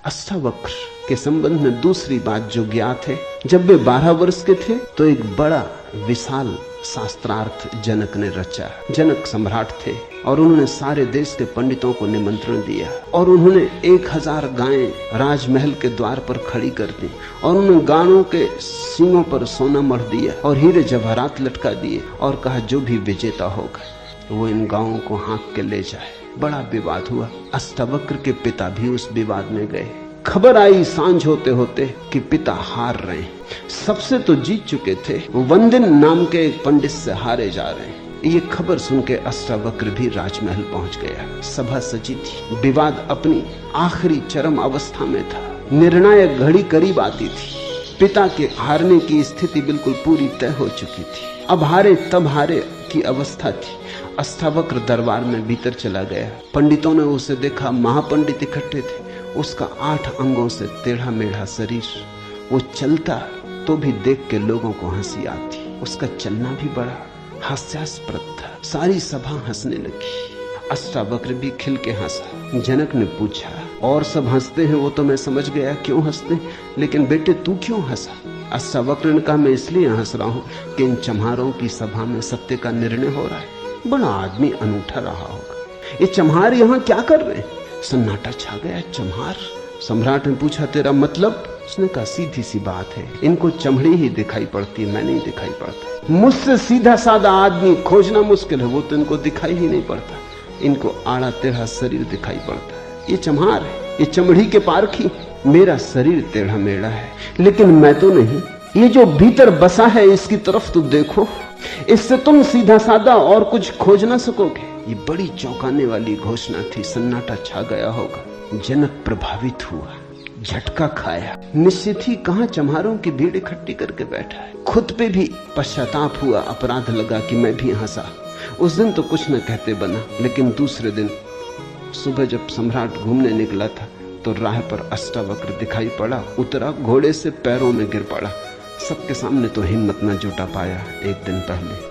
अष्टावक्र के संबंध में दूसरी बात जो ज्ञात है, जब वे 12 वर्ष के थे तो एक बड़ा विशाल शास्त्रार्थ जनक ने रचा। जनक सम्राट थे और उन्होंने सारे देश के पंडितों को निमंत्रण दिया और उन्होंने 1000 गायें राजमहल के द्वार पर खड़ी कर दी और उन्होंने गायों के सींगों पर सोना मढ़ दिया और हीरे जवाहरात लटका दिए और कहा जो भी विजेता होगा वो इन गायों को हाँक के ले जाए। बड़ा विवाद हुआ। अष्टावक्र के पिता भी उस विवाद में गए। खबर आई सांझ होते होते कि पिता हार रहे हैं। सबसे तो जीत चुके थे, वंदिन नाम के एक पंडित से हारे जा रहे हैं। ये खबर सुन के अष्टावक्र भी राजमहल पहुंच गया। सभा सजी थी, विवाद अपनी आखिरी चरम अवस्था में था, निर्णायक घड़ी करीब आती थी। पिता के हारने की स्थिति बिल्कुल पूरी तय हो चुकी थी। अब हारे तब हारे की अवस्था थी। अष्टावक्र दरबार में भीतर चला गया। पंडितों ने उसे देखा, महापंडित इकट्ठे थे। उसका 8 अंगों से टेढ़ा मेढ़ा शरीर, वो चलता तो भी देख के लोगों को हंसी आती। उसका चलना भी बड़ा हास्यास्पद था। सारी सभा हंसने लगी। अष्टावक्र भी खिल के हंसा। जनक ने पूछा, और सब हंसते हैं वो तो मैं समझ गया क्यों हंसते, लेकिन बेटे तू क्यों हंसा? अष्टावक्र ने कहा, मैं इसलिए हंस रहा हूं कि इन चम्हारों की सभा में सत्य का निर्णय हो रहा है। बड़ा आदमी अनूठा रहा होगा। ये चम्हार यहाँ क्या कर रहे हैं? सन्नाटा छा गया। चम्हार? सम्राट ने पूछा, तेरा मतलब? उसने कहा, सीधी सी बात है, इनको चमड़ी ही दिखाई पड़ती है, मैं नहीं दिखाई पड़ता। मुझसे सीधा साधा आदमी खोजना मुश्किल है, वो तो इनको दिखाई ही नहीं पड़ता। इनको आड़ा टेढ़ा शरीर दिखाई पड़ता है। ये चम्हार है, ये चमड़ी के पारखी। मेरा शरीर टेढ़ा मेढ़ा है, लेकिन मैं तो नहीं। ये जो भीतर बसा है इसकी तरफ तो देखो, इससे तुम सीधा साधा और कुछ खोज ना सकोगे। ये बड़ी चौंकाने वाली घोषणा थी। सन्नाटा छा गया होगा। जनक प्रभावित हुआ, झटका खाया। निश्चित ही कहां चम्हारों की भीड़ इकट्ठी करके बैठा है। खुद पे भी पश्चाताप हुआ, अपराध लगा कि मैं भी हंसा। उस दिन तो कुछ न कहते बना, लेकिन दूसरे दिन सुबह जब सम्राट घूमने निकला था तो राह पर अष्टावक्र दिखाई पड़ा। उतरा, घोड़े से पैरों में गिर पड़ा। सबके सामने तो हिम्मत न जुटा पाया एक दिन पहले।